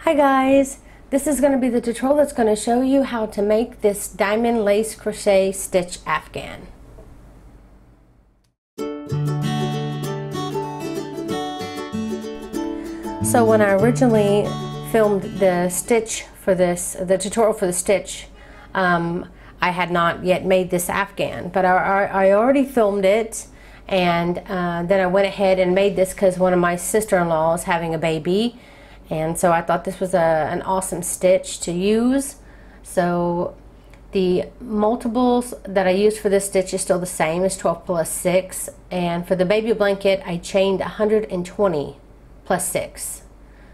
Hi guys, this is going to be the tutorial that's going to show you how to make this diamond lace crochet stitch afghan. So when I originally filmed the stitch for this, the tutorial for the stitch, I had not yet made this afghan, but I already filmed it, and then I went ahead and made this because one of my sister-in-law is having a baby. And so I thought this was an awesome stitch to use. So the multiples that I used for this stitch is still the same as 12 plus 6. And for the baby blanket, I chained 120 plus 6.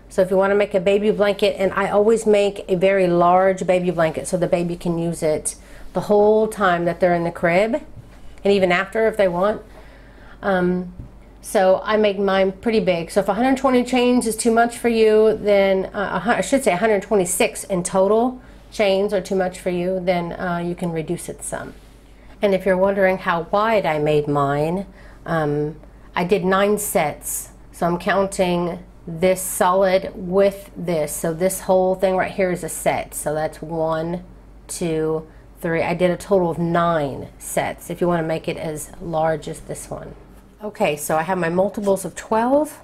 So if you want to make a baby blanket, and I always make a very large baby blanket so the baby can use it the whole time that they're in the crib, and even after if they want. So I make mine pretty big. So if 120 chains is too much for you, then I should say 126 in total chains are too much for you, then you can reduce it some. And if you're wondering how wide I made mine, I did 9 sets. So I'm counting this solid with this. So this whole thing right here is a set. So that's 1, 2, 3. I did a total of 9 sets if you want to make it as large as this one. Okay, so I have my multiples of 12.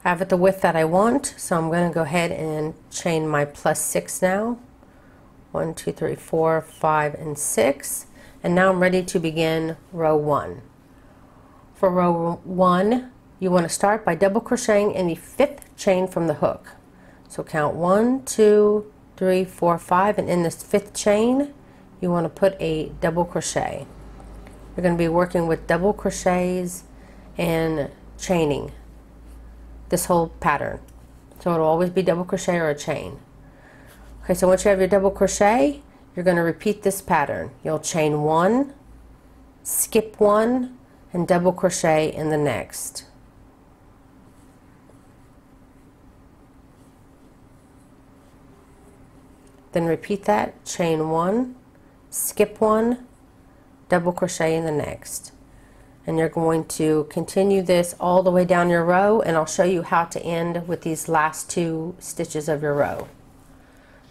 I have it the width that I want, so I'm going to go ahead and chain my plus 6 now. 1, 2, 3, 4, 5, and 6. And now I'm ready to begin row 1. For row 1, you want to start by double crocheting in the 5th chain from the hook. So count 1, 2, 3, 4, 5, and in this 5th chain, you want to put a double crochet. You're going to be working with double crochets and chaining this whole pattern. So it'll always be double crochet or a chain. Okay, so once you have your double crochet, you're going to repeat this pattern. You'll chain 1, skip 1, and double crochet in the next. Then repeat that, chain 1, skip 1, double crochet in the next. And you're going to continue this all the way down your row, and I'll show you how to end with these last 2 stitches of your row.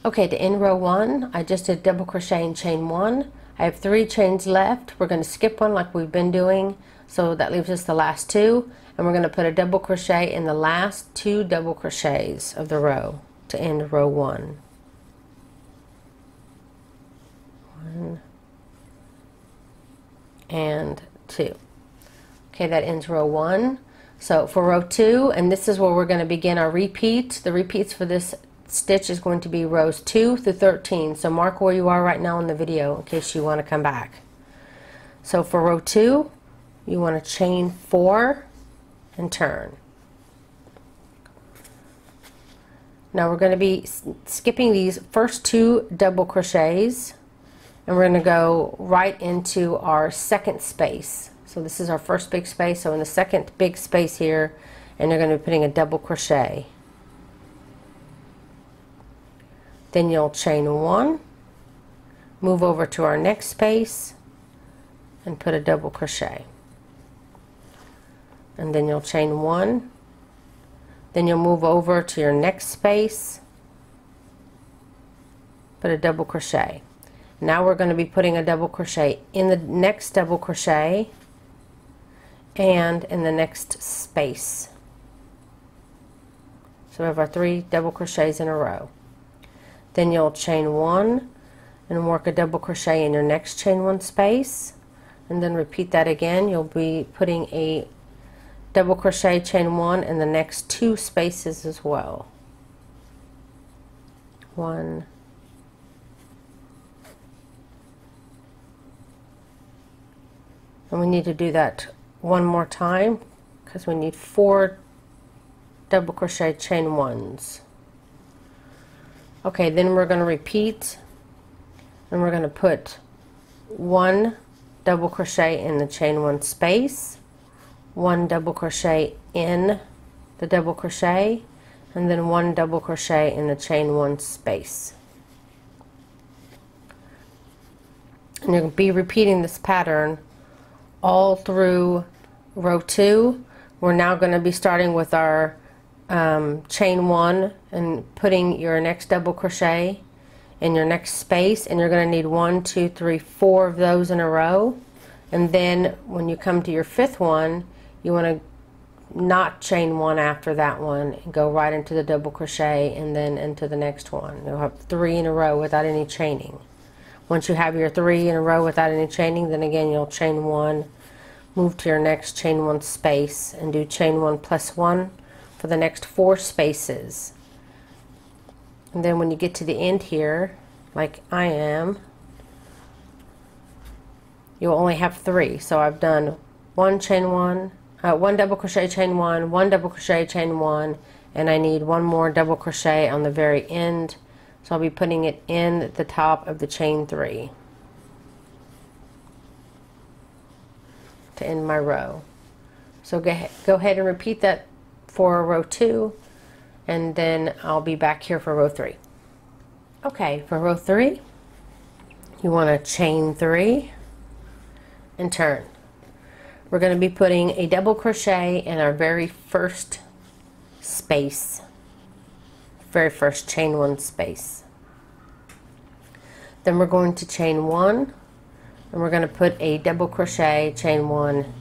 Okay, to end row 1, I just did double crochet and chain 1. I have 3 chains left. We're going to skip 1 like we've been doing, so that leaves us the last 2, and we're going to put a double crochet in the last 2 double crochets of the row to end row 1. 1 and 2. Okay, that ends row 1. So for row 2, and this is where we're going to begin our repeat. The repeats for this stitch is going to be rows 2 through 13. So mark where you are right now in the video in case you want to come back. So for row 2, you want to chain 4 and turn. Now we're going to be skipping these first 2 double crochets, and we're going to go right into our second space. So this is our first big space, so in the second big space here, and you're going to be putting a double crochet. Then you'll chain 1, move over to our next space, and put a double crochet. And then you'll chain 1, then you'll move over to your next space, put a double crochet. Now we're going to be putting a double crochet in the next double crochet and in the next space. So we have our 3 double crochets in a row. Then you'll chain 1 and work a double crochet in your next chain 1 space, and then repeat that again. You'll be putting a double crochet, chain 1 in the next 2 spaces as well. 1, and we need to do that one more time because we need 4 double crochet chain 1s. Okay, then we're going to repeat, and we're going to put 1 double crochet in the chain 1 space, 1 double crochet in the double crochet, and then 1 double crochet in the chain 1 space. And you're going to be repeating this pattern all through row 2. We're now going to be starting with our chain one and putting your next double crochet in your next space, and you're going to need 1, 2, 3, 4 of those in a row. And then when you come to your fifth one, you want to not chain one after that one and go right into the double crochet and then into the next one. You'll have 3 in a row without any chaining. Once you have your 3 in a row without any chaining, then again you'll chain 1, move to your next chain 1 space and do chain 1 plus 1 for the next 4 spaces. And then when you get to the end here, like I am, you'll only have 3. So I've done 1 chain 1, 1 double crochet chain 1, 1 double crochet chain 1, and I need 1 more double crochet on the very end. So I'll be putting it in the top of the chain 3 to end my row. So go ahead and repeat that for row 2, and then I'll be back here for row 3. Okay, for row 3, you want to chain 3 and turn. We're going to be putting a double crochet in our very first space, very first chain 1 space. Then we're going to chain 1, and we're going to put a double crochet chain 1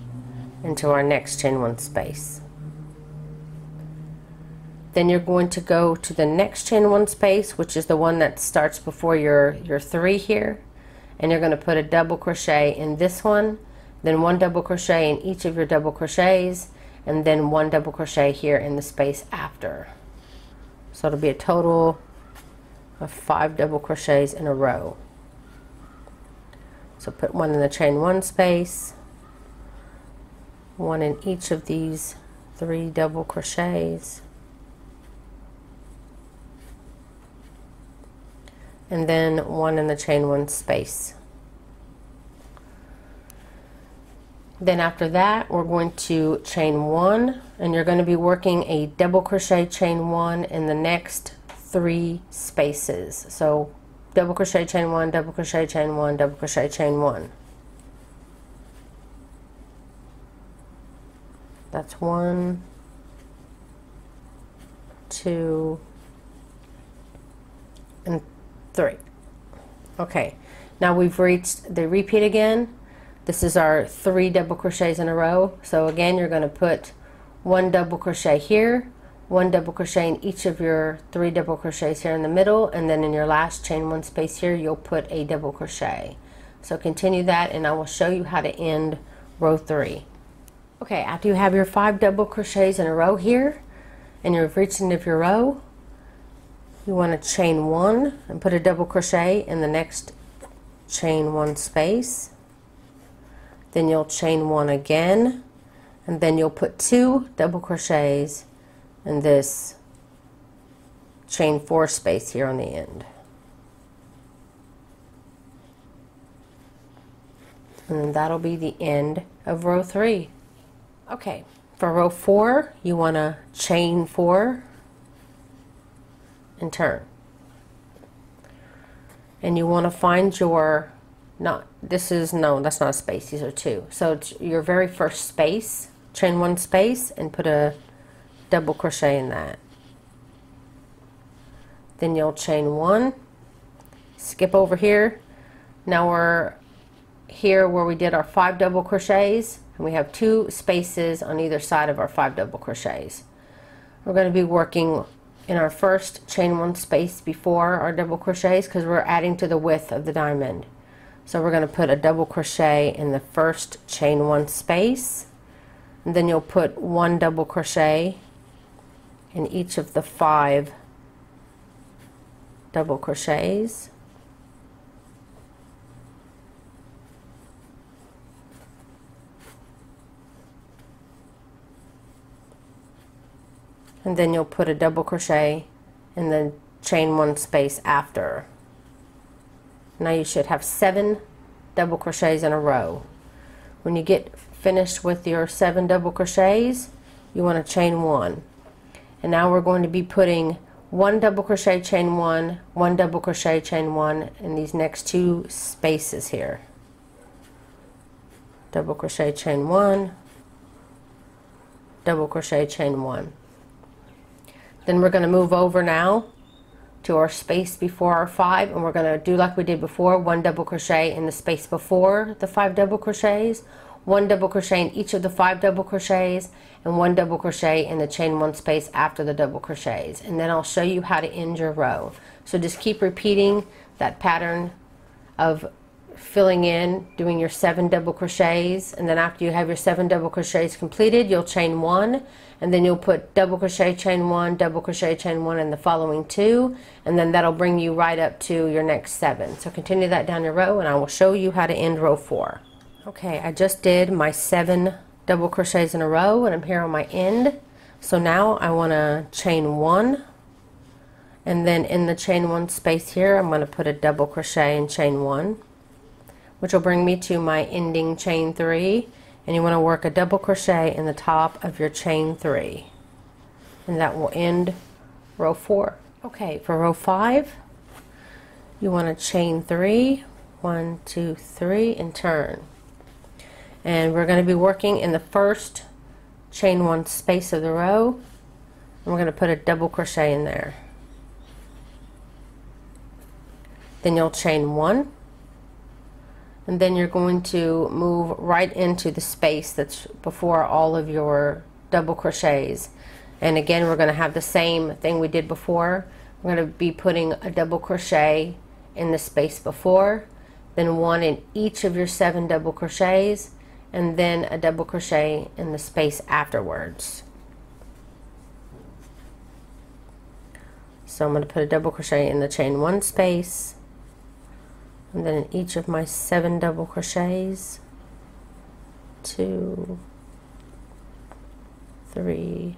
into our next chain 1 space. Then you're going to go to the next chain 1 space, which is the one that starts before your 3 here, and you're going to put a double crochet in this one, then 1 double crochet in each of your double crochets, and then 1 double crochet here in the space after. So it'll be a total of 5 double crochets in a row. So put 1 in the chain 1 space, 1 in each of these 3 double crochets, and then 1 in the chain 1 space. Then after that, we're going to chain 1, and you're going to be working a double crochet chain 1 in the next 3 spaces. So double crochet chain 1, double crochet chain 1, double crochet chain 1. That's 1, 2, and 3. Okay, now we've reached the repeat again. This is our 3 double crochets in a row. So again, you're going to put 1 double crochet here, 1 double crochet in each of your 3 double crochets here in the middle, and then in your last chain 1 space here, you'll put a double crochet. So continue that, and I will show you how to end row 3. Okay, after you have your 5 double crochets in a row here, and you've reached the end of your row, you want to chain 1 and put a double crochet in the next chain 1 space. Then you'll chain 1 again, and then you'll put 2 double crochets in this chain 4 space here on the end. And that'll be the end of row 3. Okay, for row 4, you want to chain 4 and turn. And you want to find your, that's not a space, these are 2. So it's your very first space, chain 1 space, and put a double crochet in that. Then you'll chain 1, skip over here. Now we're here where we did our 5 double crochets, and we have 2 spaces on either side of our 5 double crochets. We're going to be working in our first chain 1 space before our double crochets because we're adding to the width of the diamond. So we're going to put a double crochet in the first chain 1 space, and then you'll put 1 double crochet in each of the 5 double crochets. And then you'll put a double crochet in the chain 1 space after. Now you should have 7 double crochets in a row. When you get finished with your 7 double crochets, you want to chain 1. And now we're going to be putting 1 double crochet chain 1, 1 double crochet chain 1 in these next 2 spaces here. Double crochet chain 1, double crochet chain 1. Then we're going to move over now to our space before our 5, and we're going to do like we did before, 1 double crochet in the space before the 5 double crochets, 1 double crochet in each of the 5 double crochets, and 1 double crochet in the chain 1 space after the double crochets. And then I'll show you how to end your row. So just keep repeating that pattern of filling in, doing your 7 double crochets, and then after you have your 7 double crochets completed, you'll chain 1, and then you'll put double crochet, chain 1, double crochet, chain 1 in the following 2, and then that'll bring you right up to your next 7. So continue that down your row, and I will show you how to end row 4. Okay, I just did my 7 double crochets in a row, and I'm here on my end. So now I want to chain 1, and then in the chain 1 space here, I'm going to put a double crochet and chain 1, which will bring me to my ending chain 3, and you want to work a double crochet in the top of your chain 3, and that will end row 4. Okay, for row 5, you want to chain 3, 1, 2, 3, and turn. And we're going to be working in the first chain 1 space of the row, and we're going to put a double crochet in there. Then you'll chain 1, and then you're going to move right into the space that's before all of your double crochets. And again, we're going to have the same thing we did before. We're going to be putting a double crochet in the space before, then 1 in each of your 7 double crochets, and then a double crochet in the space afterwards. So I'm going to put a double crochet in the chain 1 space, and then in each of my 7 double crochets, 2, 3,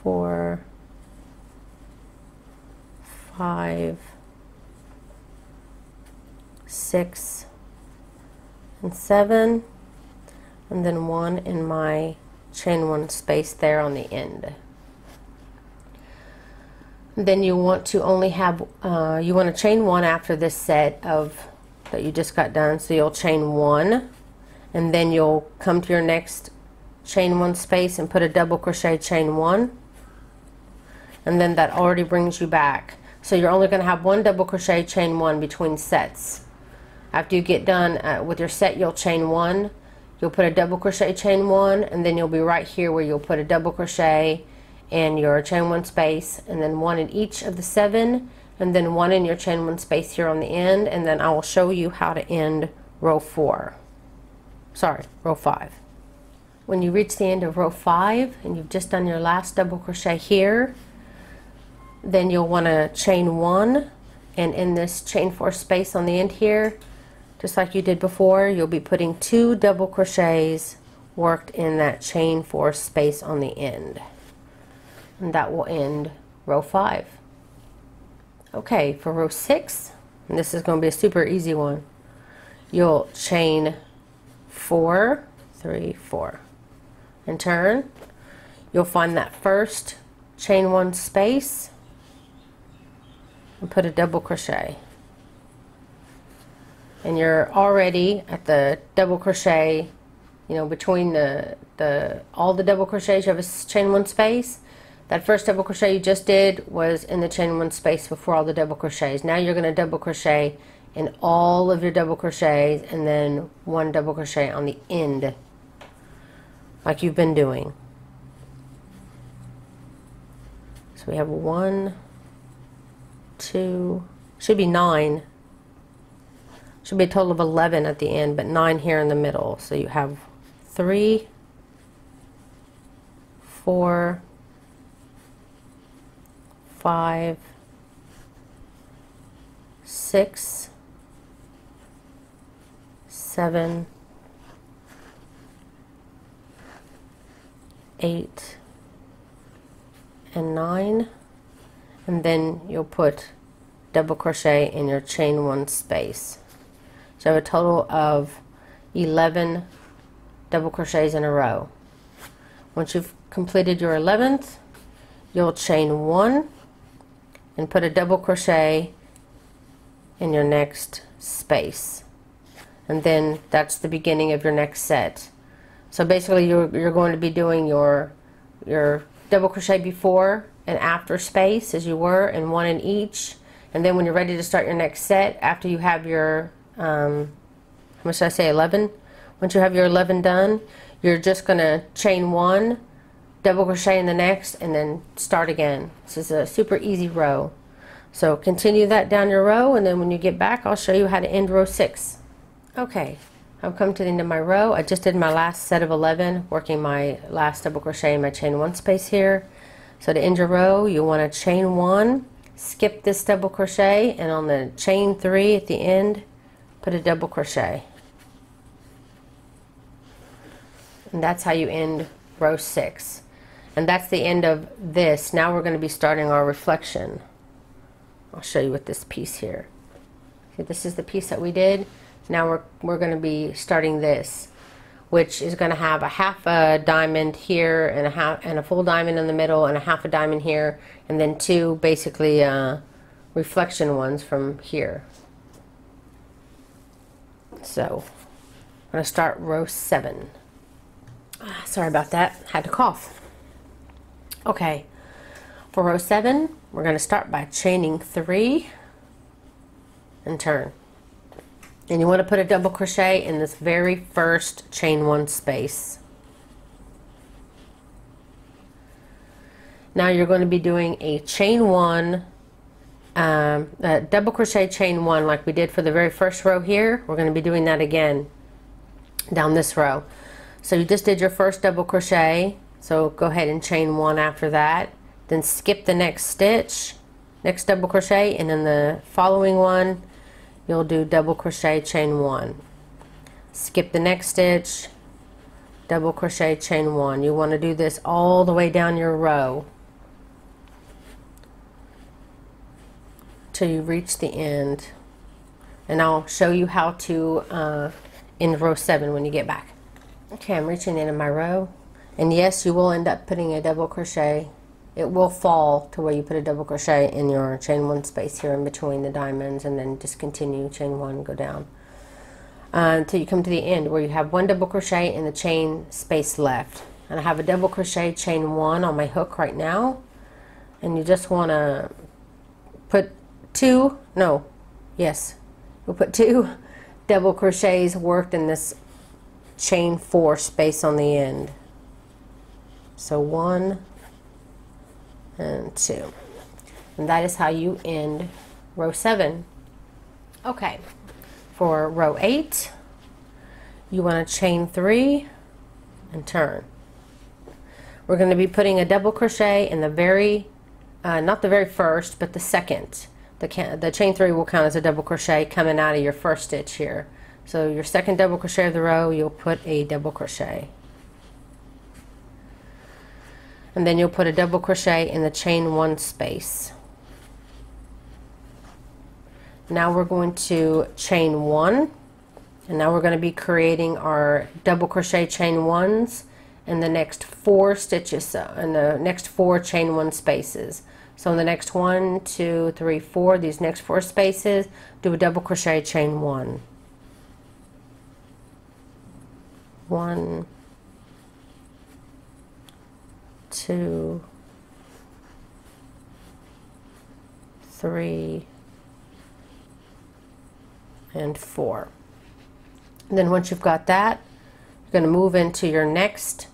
4, 5, 6, and 7, and then 1 in my chain 1 space there on the end. Then you want to only have, you want to chain 1 after this set of that you just got done. So you'll chain 1, and then you'll come to your next chain 1 space and put a double crochet, chain 1, and then that already brings you back. So you're only going to have 1 double crochet, chain 1 between sets. After you get done with your set, you'll chain 1, you'll put a double crochet, chain 1, and then you'll be right here where you'll put a double crochet in your chain 1 space, and then 1 in each of the 7, and then 1 in your chain 1 space here on the end, and then I will show you how to end row 4. Sorry, row 5. When you reach the end of row 5 and you've just done your last double crochet here, then you'll want to chain 1, and in this chain 4 space on the end here, just like you did before, you'll be putting 2 double crochets worked in that chain 4 space on the end. And that will end row 5. Okay, for row 6, and this is going to be a super easy one, you'll chain 4, 3, 4, and turn. You'll find that first chain 1 space and put a double crochet. And you're already at the double crochet, you know, between all the double crochets, you have a chain 1 space. That first double crochet you just did was in the chain 1 space before all the double crochets. Now you're going to double crochet in all of your double crochets, and then 1 double crochet on the end like you've been doing. So we have 1, 2, should be 9, should be a total of 11 at the end, but 9 here in the middle. So you have 3, 4, 5, 6, 7, 8, and 9, and then you'll put double crochet in your chain 1 space. So you have a total of 11 double crochets in a row. Once you've completed your 11th, you'll chain 1 and put a double crochet in your next space, and then that's the beginning of your next set. So basically you're going to be doing your double crochet before and after space as you were, and one in each. And then when you're ready to start your next set, after you have your how much did I say, 11? Once you have your 11 done, you're just going to chain 1, double crochet in the next, and then start again. This is a super easy row. So continue that down your row, and then when you get back, I'll show you how to end row 6. Okay, I've come to the end of my row. I just did my last set of 11, working my last double crochet in my chain 1 space here. So to end your row, you want to chain 1, skip this double crochet, and on the chain 3 at the end, put a double crochet. And that's how you end row 6. And that's the end of this. Now we're going to be starting our reflection. I'll show you with this piece here. See, this is the piece that we did. Now we're going to be starting this, which is going to have a half a diamond here and a full diamond in the middle and a half a diamond here, and then 2 basically reflection ones from here. So I'm going to start row 7. Sorry about that, had to cough. Okay, for row 7 we're going to start by chaining 3 and turn. And you want to put a double crochet in this very first chain 1 space. Now you're going to be doing a chain 1, a double crochet chain 1 like we did for the very first row here. We're going to be doing that again down this row. So you just did your first double crochet, so go ahead and chain 1 after that, then skip the next stitch, next double crochet, and in the following one you'll do double crochet chain 1, skip the next stitch, double crochet chain 1. You want to do this all the way down your row till you reach the end, and I'll show you how to end row 7 when you get back. Okay, I'm reaching the end of my row, and yes, you will end up putting a double crochet. It will fall to where you put a double crochet in your chain 1 space here in between the diamonds, and then just continue chain 1, go down until you come to the end where you have 1 double crochet in the chain space left. And I have a double crochet chain 1 on my hook right now, and you just want to put 2, no, yes, we'll put 2 double crochets worked in this chain 4 space on the end. So 1 and 2, and that is how you end row 7. Okay, for row 8 you want to chain 3 and turn. We're going to be putting a double crochet in the very not the very first, but the second. The chain 3 will count as a double crochet coming out of your first stitch here. So your second double crochet of the row, you'll put a double crochet, and then you'll put a double crochet in the chain 1 space. Now we're going to chain 1, and now we're going to be creating our double crochet chain 1s in the next 4 stitches, in the next 4 chain 1 spaces. So in the next 1, 2, 3, 4, these next 4 spaces, do a double crochet chain 1. 1, 2, 3, and 4. And then once you've got that, you're going to move into your next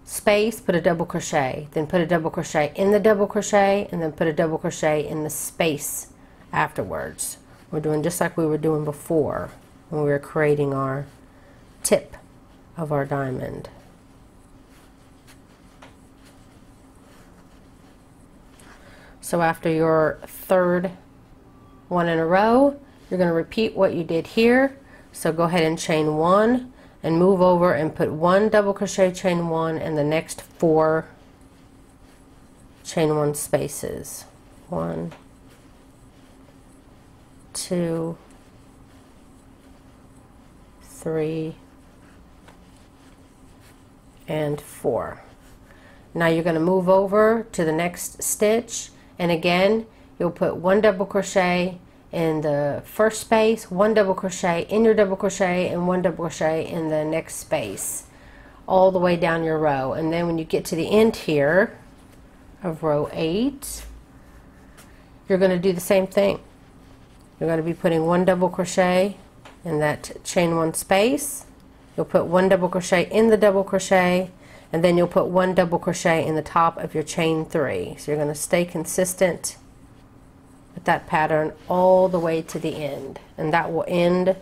space, put a double crochet, then put a double crochet in the double crochet, and then put a double crochet in the space afterwards. We're doing just like we were doing before when we were creating our tip of our diamond. So after your third one in a row, you're going to repeat what you did here. So go ahead and chain 1 and move over and put 1 double crochet chain 1 in the next 4 chain 1 spaces. 1, 2, 3, and 4. Now you're going to move over to the next stitch, and again you'll put 1 double crochet in the first space, 1 double crochet in your double crochet, and 1 double crochet in the next space all the way down your row. And then when you get to the end here, of row 8, you're going to do the same thing. You're going to be putting 1 double crochet in that chain 1 space. You'll put 1 double crochet in the double crochet, and then you'll put 1 double crochet in the top of your chain 3. So you're going to stay consistent with that pattern all the way to the end, and that will end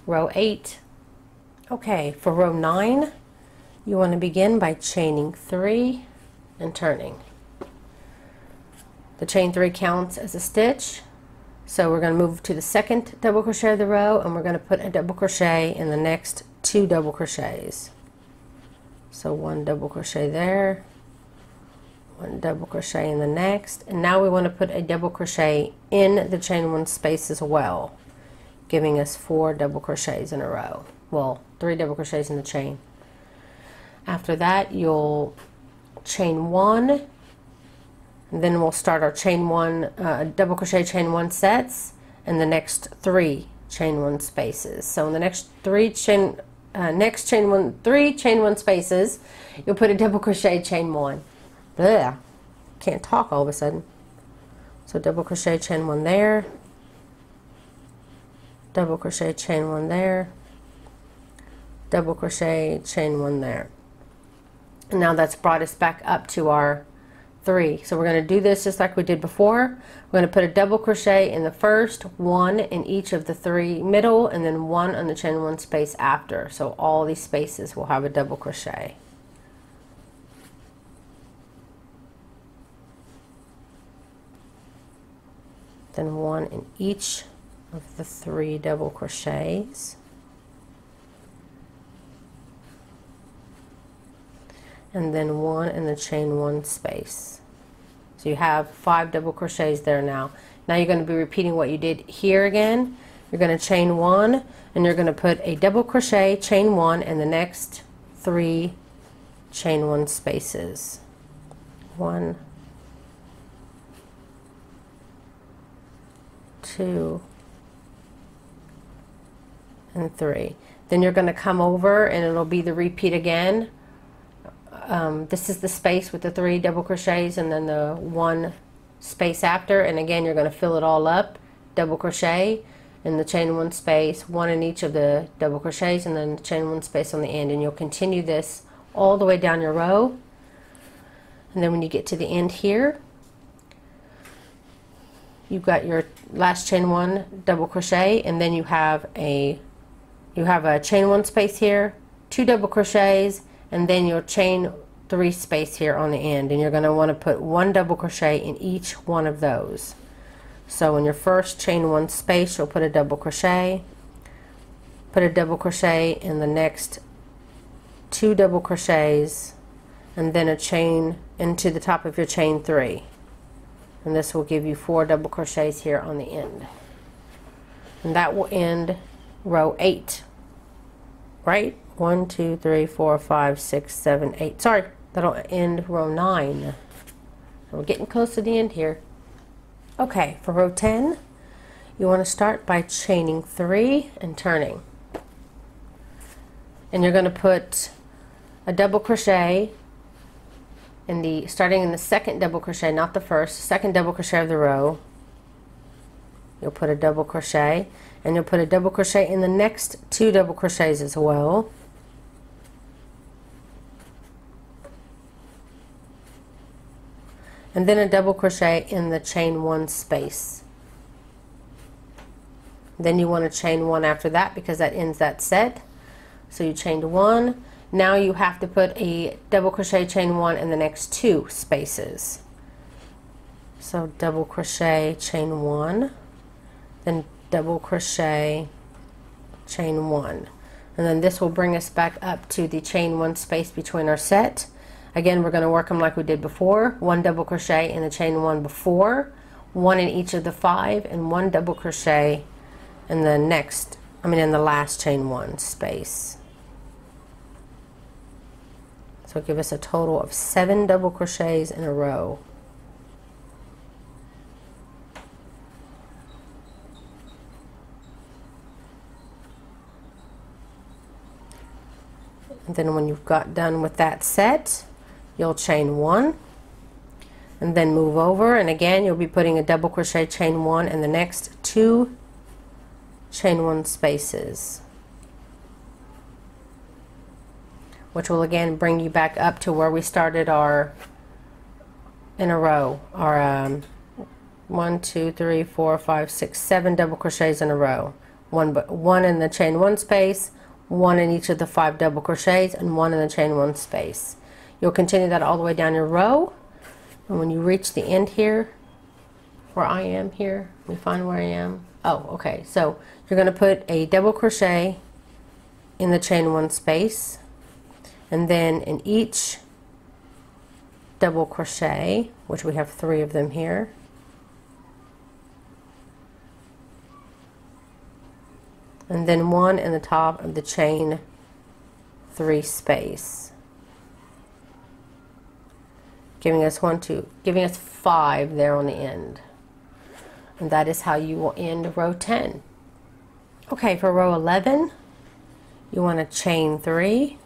row 8. Okay, for row 9, you want to begin by chaining 3 and turning. The chain 3 counts as a stitch, so we're going to move to the second double crochet of the row, and we're going to put a double crochet in the next 2 double crochets. So 1 double crochet there, 1 double crochet in the next, and now we want to put a double crochet in the chain 1 space as well, giving us 4 double crochets in a row. Well, 3 double crochets in the chain. After that, you'll chain 1, and then we'll start our chain 1 double crochet chain 1 sets and the next 3 chain 1 spaces. So in the next 3 chain 1 spaces, you'll put a double crochet chain 1. Ugh, can't talk all of a sudden. So double crochet chain 1 there, double crochet chain 1 there, double crochet chain 1 there. And now that's brought us back up to our 3. So we're going to do this just like we did before. We're going to put a double crochet in the first, 1 in each of the 3 middle, and then 1 on the chain 1 space after. So all these spaces will have a double crochet. Then 1 in each of the 3 double crochets. And then 1 in the chain 1 space. So you have 5 double crochets there now. Now you're going to be repeating what you did here again. You're going to chain 1, and you're going to put a double crochet, chain 1 in the next 3 chain 1 spaces. 1, 2, and 3. Then you're going to come over, and it'll be the repeat again. This is the space with the 3 double crochets and then the 1 space after, and again you're going to fill it all up, double crochet in the chain 1 space, 1 in each of the double crochets, and then the chain 1 space on the end, and you'll continue this all the way down your row. And then when you get to the end here, you've got your last chain 1 double crochet, and then you have a chain 1 space here, 2 double crochets, and then your chain 3 space here on the end, and you're going to want to put 1 double crochet in each one of those. So in your first chain 1 space, you'll put a double crochet, put a double crochet in the next 2 double crochets, and then a chain into the top of your chain 3, and this will give you 4 double crochets here on the end, and that will end row 8, right? 1, 2, 3, 4, 5, 6, 7, 8. Sorry, that'll end row 9. We're getting close to the end here. Okay, for row 10, you want to start by chaining 3 and turning. And you're going to put a double crochet in starting in the second double crochet, not the first, second double crochet of the row. You'll put a double crochet, and you'll put a double crochet in the next 2 double crochets as well. And then a double crochet in the chain 1 space. Then you want to chain 1 after that because that ends that set. So you chained 1. Now you have to put a double crochet, chain 1 in the next 2 spaces. So double crochet, chain 1, then double crochet, chain 1. And then this will bring us back up to the chain 1 space between our set. Again, we're going to work them like we did before. 1 double crochet in the chain 1 before, 1 in each of the 5, and 1 double crochet in the in the last chain 1 space. So give us a total of 7 double crochets in a row. And then when you've got done with that set, you'll chain 1, and then move over, and again you'll be putting a double crochet, chain 1 in the next 2 chain 1 spaces, which will again bring you back up to where we started our in a row, our 1 2 3 4 5 6 7 double crochets in a row, one in the chain 1 space, 1 in each of the 5 double crochets, and 1 in the chain 1 space. You'll continue that all the way down your row, and when you reach the end here, where I am here, let me find where I am. Oh, okay, so you're going to put a double crochet in the chain 1 space, and then in each double crochet, which we have 3 of them here, and then 1 in the top of the chain 3 space, giving us 5 there on the end. And that is how you will end row 10. Okay, for row 11, you want to chain 3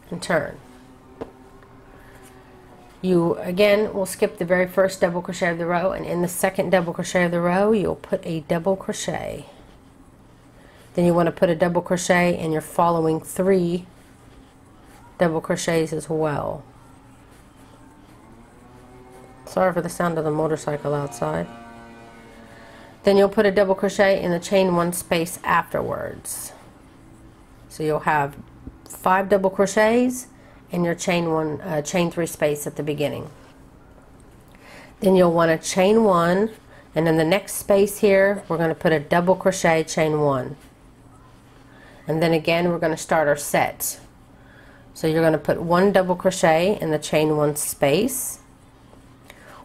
and turn. You again will skip the very first double crochet of the row, and in the second double crochet of the row you'll put a double crochet. Then you want to put a double crochet in your following 3 double crochets as well. Sorry for the sound of the motorcycle outside. Then you'll put a double crochet in the chain 1 space afterwards. So you'll have 5 double crochets in your chain 3 space at the beginning. Then you'll want to chain 1, and in the next space here we're going to put a double crochet, chain 1. And then again we're going to start our set. So you're going to put 1 double crochet in the chain 1 space,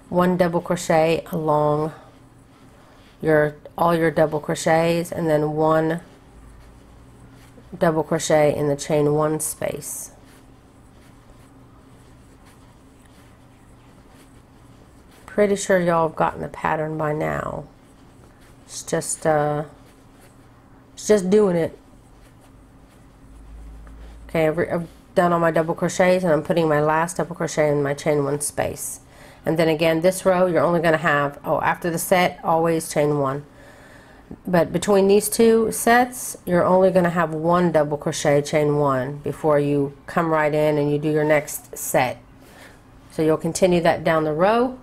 1 double crochet along all your double crochets, and then 1 double crochet in the chain 1 space. Pretty sure y'all have gotten the pattern by now. It's just doing it. Okay, I've done all my double crochets, and I'm putting my last double crochet in my chain 1 space. And then again, this row you're only going to have, after the set, always chain 1. But between these 2 sets, you're only going to have 1 double crochet, chain 1 before you come right in and you do your next set. So you'll continue that down the row,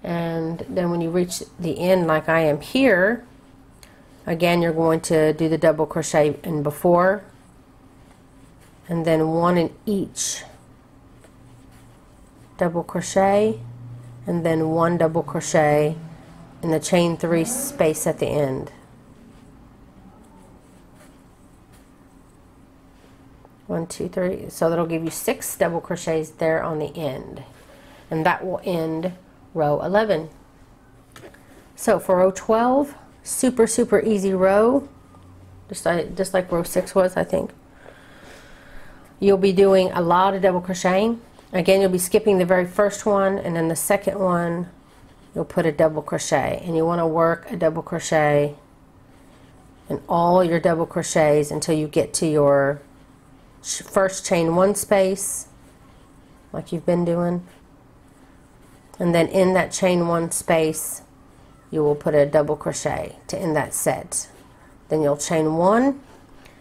and then when you reach the end like I am here, again you're going to do the double crochet in before, and then 1 in each double crochet, and then 1 double crochet in the chain 3 space at the end. 1 2 3, so that'll give you 6 double crochets there on the end, and that will end row 11. So for row 12, super easy row, just like row 6 was, I think. You'll be doing a lot of double crocheting. Again, you'll be skipping the very first one, and then the second one you'll put a double crochet, and you want to work a double crochet in all your double crochets until you get to your first chain 1 space like you've been doing, and then in that chain 1 space you will put a double crochet to end that set. Then you'll chain 1,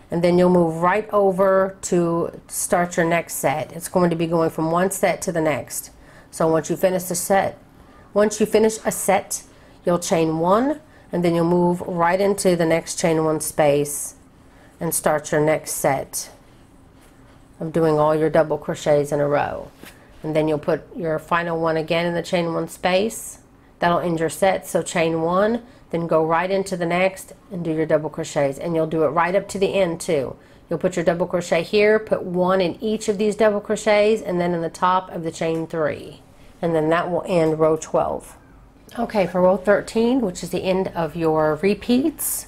and then you'll move right over to start your next set. It's going to be going from one set to the next. So once you finish a set, you'll chain 1, and then you'll move right into the next chain 1 space and start your next set of doing all your double crochets in a row. And then you'll put your final one again in the chain 1 space. That'll end your set. So chain 1, then go right into the next and do your double crochets, and you'll do it right up to the end too. You'll put your double crochet here, put 1 in each of these double crochets, and then in the top of the chain 3, and then that will end row 12. Okay, for row 13, which is the end of your repeats,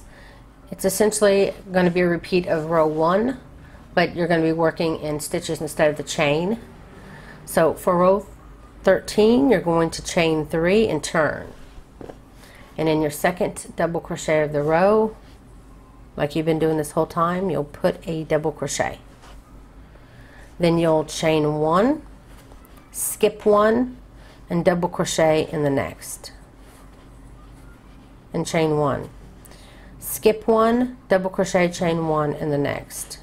it's essentially going to be a repeat of row 1, but you're going to be working in stitches instead of the chain. So for row 13, you're going to chain 3 and turn. And in your second double crochet of the row, like you've been doing this whole time, you'll put a double crochet. Then you'll chain 1, skip 1, and double crochet in the next, and chain 1. Skip 1, double crochet, chain 1 in the next,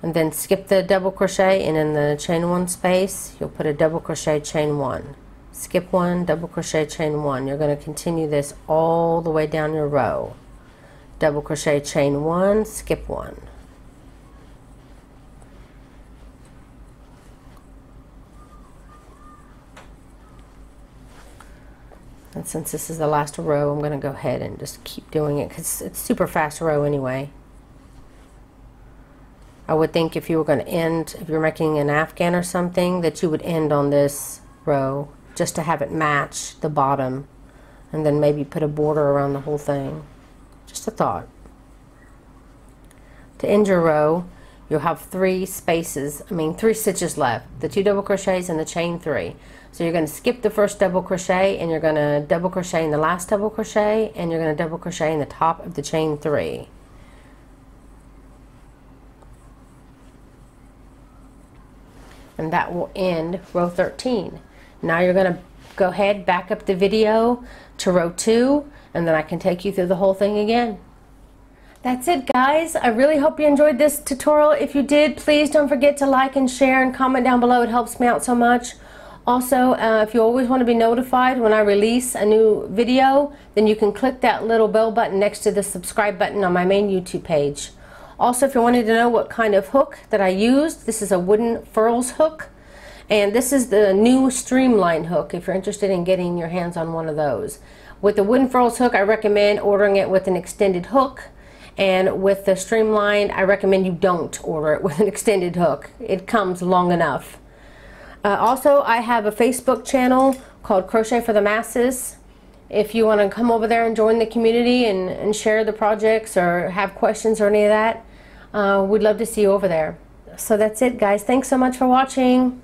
and then skip the double crochet, and in the chain 1 space you'll put a double crochet, chain 1, skip 1, double crochet, chain 1. You're going to continue this all the way down your row. Double crochet, chain 1, skip 1. And since this is the last row, I'm going to go ahead and just keep doing it because it's super fast row anyway. I would think if you were going to end, if you're making an afghan or something, that you would end on this row just to have it match the bottom, and then maybe put a border around the whole thing. Just a thought. To end your row, you'll have 3 spaces, 3 stitches left, the 2 double crochets and the chain 3. So you're going to skip the first double crochet, and you're going to double crochet in the last double crochet, and you're going to double crochet in the top of the chain 3. And that will end row 13. Now you're going to go ahead, back up the video to row 2, and then I can take you through the whole thing again. That's it, guys. I really hope you enjoyed this tutorial. If you did, please don't forget to like and share and comment down below. It helps me out so much. Also, if you always want to be notified when I release a new video, then you can click that little bell button next to the subscribe button on my main YouTube page. Also, if you wanted to know what kind of hook that I used, this is a wooden furls hook, and this is the new streamline hook if you're interested in getting your hands on one of those. With the wooden furls hook, I recommend ordering it with an extended hook, and with the streamline, I recommend you don't order it with an extended hook. It comes long enough. Also, I have a Facebook channel called Crochet for the Masses. If you want to come over there and join the community and share the projects or have questions or any of that, we'd love to see you over there. So that's it, guys. Thanks so much for watching.